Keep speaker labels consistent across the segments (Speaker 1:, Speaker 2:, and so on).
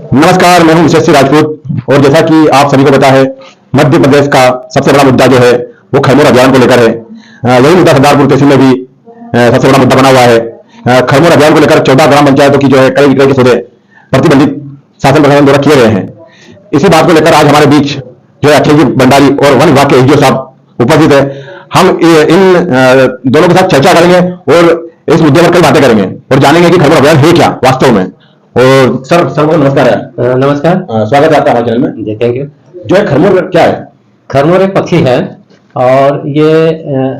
Speaker 1: नमस्कार, मैं हूं यशस्वी राजपूत और जैसा कि आप सभी को पता है, मध्य प्रदेश का सबसे बड़ा मुद्दा जो है वो खरमोर अभियान को लेकर है। यही मुद्दा सरदारपुर तहसील में भी सबसे बड़ा मुद्दा बना हुआ है। खरमोर अभियान को लेकर 14 ग्राम पंचायतों की जो है क्रय विक्रय के सौदे प्रतिबंधित शासन प्रशासन द्वारा किए गए हैं। इसी बात को लेकर आज हमारे बीच जो है अखिल जी भंडारी और वन विभाग के एसडीओ साहब उपस्थित है। हम इन दोनों के साथ चर्चा करेंगे और इस मुद्दे पर कई बातें करेंगे और जानेंगे कि खरमोर अभियान है क्या वास्तव में। और सर बहुत नमस्कार है।
Speaker 2: नमस्कार।
Speaker 1: स्वागत है आपका हमारे चैनल में।
Speaker 2: जी थैंक यू।
Speaker 1: जो है खरमोर क्या है?
Speaker 2: खरमोर एक पक्षी है और ये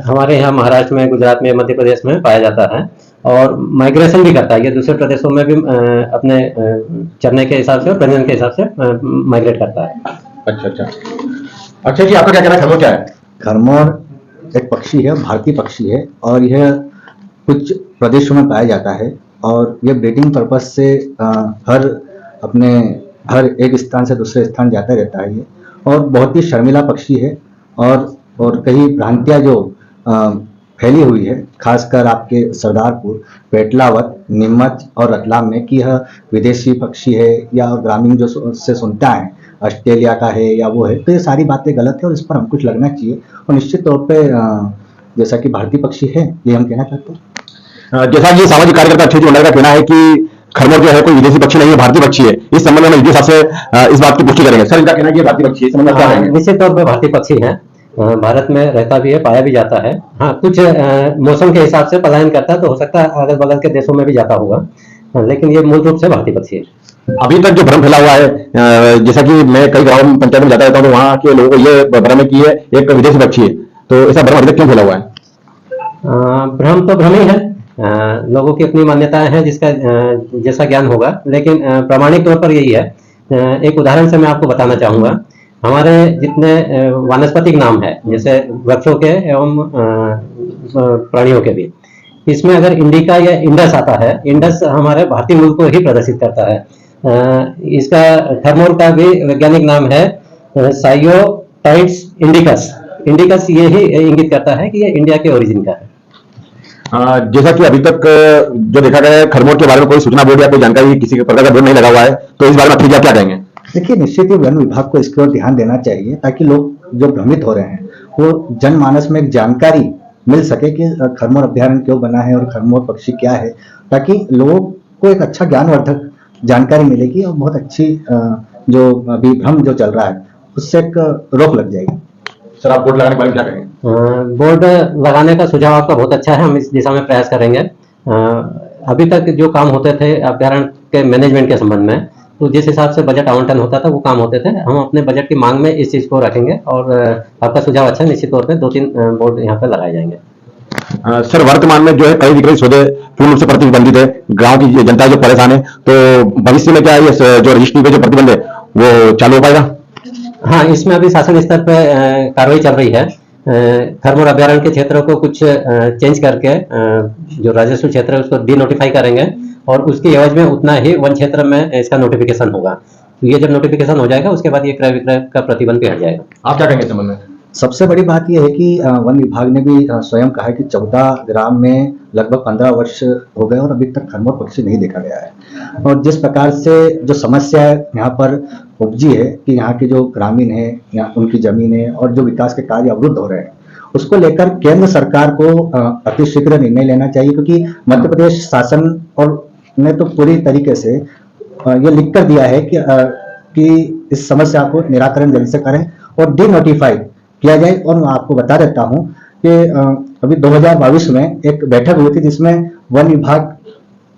Speaker 2: हमारे यहाँ महाराष्ट्र में, गुजरात में, मध्य प्रदेश में पाया जाता है और माइग्रेशन भी करता है। ये दूसरे प्रदेशों में भी अपने चरने के हिसाब से और प्रजनन के हिसाब से माइग्रेट करता है।
Speaker 1: अच्छा जी, आपका क्या कहना है? खरमोर क्या है?
Speaker 3: खरमोर एक पक्षी है, भारतीय पक्षी है और यह कुछ प्रदेशों में पाया जाता है और यह ब्रीडिंग पर्पज से हर एक स्थान से दूसरे स्थान जाता रहता है ये, और बहुत ही शर्मिला पक्षी है और कई भ्रांतियां जो फैली हुई है, खासकर आपके सरदारपुर, पेटलावत, नीमच और रतलाम में कि यह विदेशी पक्षी है या और ग्रामीण जो से सुनता है ऑस्ट्रेलिया का है या वो है, तो ये सारी बातें गलत है और इस पर हम कुछ लगना चाहिए। और निश्चित तौर पे जैसा कि भारतीय पक्षी है ये हम कहना चाहते हैं।
Speaker 1: जैसा कि सामाजिक कार्यकर्ता अक्षय जी भंडारी का कहना है कि खरमोर जो है कोई विदेशी पक्षी नहीं है, भारतीय पक्षी है। इस संबंध में एसडीओ साहब से इस बात की पुष्टि करेंगे। सर, इनका कहना है कि भारतीय पक्षी है, इस संबंध में क्या कहेंगे?
Speaker 2: निश्चित तौर पर भारतीय पक्षी है, भारत में रहता भी है, पाया भी जाता है। हाँ, कुछ मौसम के हिसाब से पलायन करता है, तो हो सकता है अगल बगल के देशों में भी जाता होगा, लेकिन ये मूल रूप से भारतीय पक्षी है।
Speaker 1: अभी तक जो भ्रम फैला हुआ है, जैसा कि मैं कई ग्राम पंचायत में जाता रहता हूँ तो वहाँ के लोगों को ये भ्रम है कि ये एक विदेशी पक्षी है, तो ऐसा भ्रम अभी तक क्यों फैला हुआ है?
Speaker 2: भ्रम तो भ्रम ही है। लोगों की अपनी मान्यताएं हैं, जिसका जैसा ज्ञान होगा, लेकिन प्रामाणिक तौर पर यही है। एक उदाहरण से मैं आपको बताना चाहूंगा। हमारे जितने वानस्पतिक नाम है, जैसे वृक्षों के एवं प्राणियों के भी, इसमें अगर इंडिका या इंडस आता है, इंडस हमारे भारतीय मूल को ही प्रदर्शित करता है। इसका खरमोर का भी वैज्ञानिक नाम है साइयोटाइड्स इंडिकस। इंडिकस ये ही इंगित करता है कि ये इंडिया के ओरिजिन का है।
Speaker 1: जैसा कि अभी तक जो देखा गया है, खरमोर के बारे में कोई सूचना बोर्ड या कोई जानकारी किसी प्रकार का बोर्ड नहीं लगा हुआ है, तो इस बारे में अखिल जी क्या कहेंगे?
Speaker 3: देखिए, निश्चित ही वन विभाग को इसकी ओर ध्यान देना चाहिए ताकि लोग जो भ्रमित हो रहे हैं वो जनमानस में एक जानकारी मिल सके कि खरमोर अभ्यारण्य क्यों बना है और खरमोर पक्षी क्या है, ताकि लोगों को एक अच्छा ज्ञानवर्धक जानकारी मिलेगी और बहुत अच्छी जो अभी भ्रम जो चल रहा है उससे एक रोक लग जाएगी।
Speaker 1: सर, आप बोर्ड लगाने के बारे में क्या कहेंगे?
Speaker 2: बोर्ड लगाने का सुझाव आपका बहुत अच्छा है, हम इस दिशा में प्रयास करेंगे। अभी तक जो काम होते थे अभ्यारण्य के मैनेजमेंट के संबंध में, तो जिस हिसाब से बजट आवंटन होता था वो काम होते थे। हम अपने बजट की मांग में इस चीज़ को रखेंगे और आपका सुझाव अच्छा है, निश्चित तौर पे 2-3 बोर्ड यहाँ पे लगाए जाएंगे।
Speaker 1: सर, वर्तमान में जो है क्रय विक्रय सौदे पूर्ण रूप से प्रतिबंधित है, गांव की जनता जो परेशान है, तो भविष्य में क्या ये जो रजिस्ट्री पे जो प्रतिबंध है वो चालू हो पाएगा?
Speaker 2: हाँ, इसमें अभी शासन स्तर पर कार्रवाई चल रही है। खरमोर अभ्यारण्य के क्षेत्रों को कुछ चेंज करके जो राजस्व क्षेत्र है उसको डी नोटिफाई करेंगे और उसकी एवज में उतना ही वन क्षेत्र में इसका नोटिफिकेशन होगा। तो ये जब नोटिफिकेशन हो जाएगा उसके बाद ये क्रय विक्रय का प्रतिबंध भी हट जाएगा।
Speaker 1: आप क्या कहेंगे इस संबंध में?
Speaker 3: सबसे बड़ी बात यह है कि वन विभाग ने भी स्वयं कहा है कि 14 ग्राम में लगभग 15 वर्ष हो गए और अभी तक खरमोर पक्षी नहीं देखा गया है। और जिस प्रकार से जो समस्या यहाँ पर उपजी है कि यहाँ के जो ग्रामीण है, यहाँ उनकी जमीन है और जो विकास के कार्य अवरुद्ध हो रहे हैं, उसको लेकर केंद्र सरकार को अतिशीघ्र निर्णय लेना चाहिए, क्योंकि मध्य प्रदेश शासन और ने तो पूरी तरीके से ये लिख कर दिया है कि इस समस्या को निराकरण जल्द से करें और डी नोटिफाई किया जाए। और मैं आपको बता देता हूं कि अभी 2022 में एक बैठक हुई थी जिसमें वन विभाग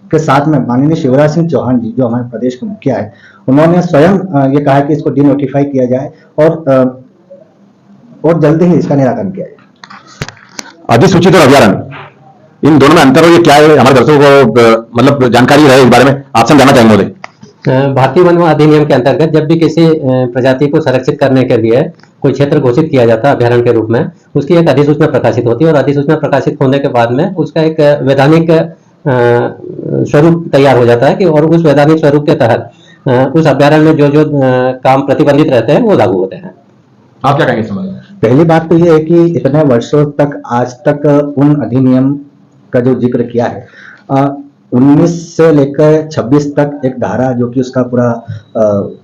Speaker 3: के साथ में माननीय शिवराज सिंह चौहान जी, जो हमारे प्रदेश के मुखिया है, उन्होंने स्वयं ये कहा कि इसको डी नोटिफाई किया जाए और जल्द ही इसका निराकरण किया जाए।
Speaker 1: अधिसूचित और अभ्यारण्य, इन दोनों में अंतर हो, ये क्या है? हमारे दर्शकों को मतलब जानकारी रहे इस बारे में, आप समझाना चाहेंगे महोदय?
Speaker 2: भारतीय वन अधिनियम के अंतर्गत जब भी किसी प्रजाति को संरक्षित करने के लिए कोई क्षेत्र घोषित किया जाता है अभ्यारण्य के रूप में, उसकी एक अधिसूचना प्रकाशित होती है और अधिसूचना प्रकाशित होने के बाद में उसका एक वैधानिक स्वरूप तैयार हो जाता है कि और उस वैधानिक स्वरूप के तहत उस अभ्यारण्य में जो जो काम प्रतिबंधित रहते हैं वो लागू होते हैं।
Speaker 1: आप क्या कहेंगे समझ?
Speaker 3: पहली बात तो ये है कि इतने वर्षों तक आज तक उन अधिनियम का जो जिक्र किया है, 19 से लेकर 26 तक एक धारा जो कि उसका पूरा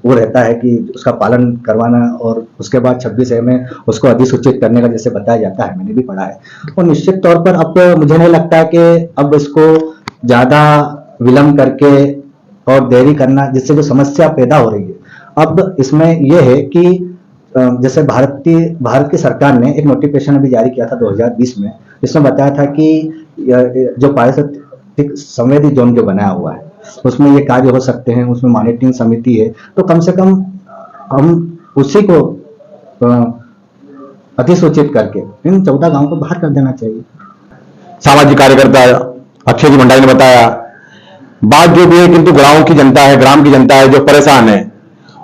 Speaker 3: वो रहता है कि उसका पालन करवाना, और उसके बाद 26A में उसको अधिसूचित करने का जैसे बताया जाता है, मैंने भी पढ़ा है। और निश्चित तौर पर अब मुझे नहीं लगता है कि अब इसको ज़्यादा विलंब करके और देरी करना जिससे जो समस्या पैदा हो रही है, अब इसमें यह है कि जैसे भारत की सरकार ने एक नोटिफिकेशन अभी जारी किया था 2020 में, जिसमें बताया था कि जो पारिस्थितिक संवेदी जोन जो बनाया हुआ है उसमें ये कार्य हो सकते हैं, उसमें मॉनिटरिंग समिति है, तो कम से कम हम उसी को अधिसूचित करके इन 14 गांवों को बाहर कर देना चाहिए।
Speaker 1: सामाजिक कार्यकर्ता अक्षय जी भंडारी ने बताया। बात जो भी है, किंतु गांव की जनता है, ग्राम की जनता है जो परेशान है,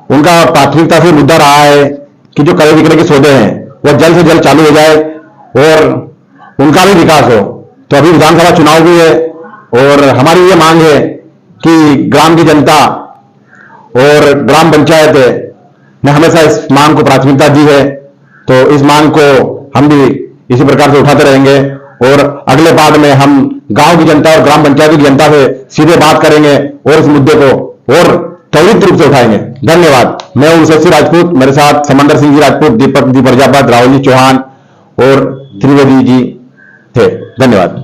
Speaker 1: उनका प्राथमिकता से मुद्दा रहा है कि जो क्रय विक्रय के सौदे हैं वह जल्द से जल्द चालू हो जाए और उनका भी विकास हो। तो अभी विधानसभा चुनाव भी है और हमारी ये मांग है कि ग्राम की जनता और ग्राम पंचायत ने हमेशा इस मांग को प्राथमिकता दी है, तो इस मांग को हम भी इसी प्रकार से उठाते रहेंगे और अगले पार्ट में हम गांव की जनता और ग्राम पंचायत की जनता से सीधे बात करेंगे और इस मुद्दे को और त्वरित रूप से उठाएंगे। धन्यवाद। मैं हूं शशि राजपूत, मेरे साथ समंदर सिंह जी राजपूत, दीपक जी प्रजापत, राहुल जी चौहान और त्रिवेदी जी थे। धन्यवाद।